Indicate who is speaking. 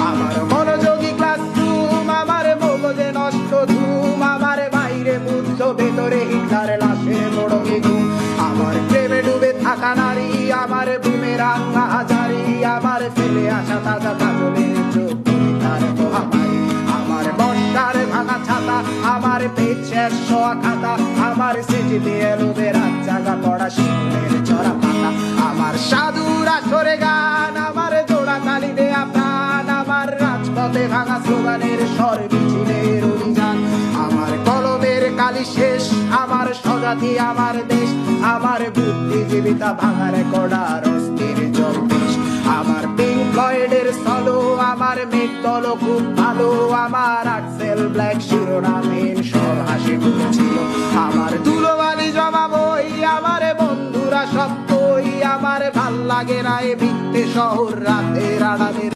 Speaker 1: আমার মনোযোগী ক্লাসরুম, আমার মগজে নষ্ট ধুম, আমার বাইরে বুদ্ধ ভেতরে হিটলার লাশের মোড়কে ঘুম। আমার প্রেমে ডুবে থাকা নারী, আমার বুমেরাং হাজারি, আমার ফেলে আসা তাজা কাজলের চোখ তার মহামারী। আমার বর্ষার ভাঙা ছাতা, আমার পেট শেষ শোয়া খাতা, আমার সিটিতে এলোদের রাত জাগা পড়া শিশুদের চড়া পাতা। আমার সাধুর আসরে গান, আমার জোড়া তালি দেয়া প্রাণ, আমার রাজপথে ভাঙা স্লোগানের স্বর মিছিলের অভিযান। আমার কলমের কালি শেষ, আমার স্বজাতি আমার দেশ, আমার বুদ্ধিজীবিতা ভাঙার কড়ার অস্থির জলদেশ। আমার পিঙ্ক ফ্লয়েডের সলো, আমার মেঘ দল খুব ভালো, আমার আক্সেল ব্ল্যাক শিরোনামহীন সব হাসি ছিল। আমার ধুলোবালি জমা বই, আমার বন্ধুরা সব কই, আমার ভাল লাগে না এ ভিত্তে শহর রাতের আড়ালের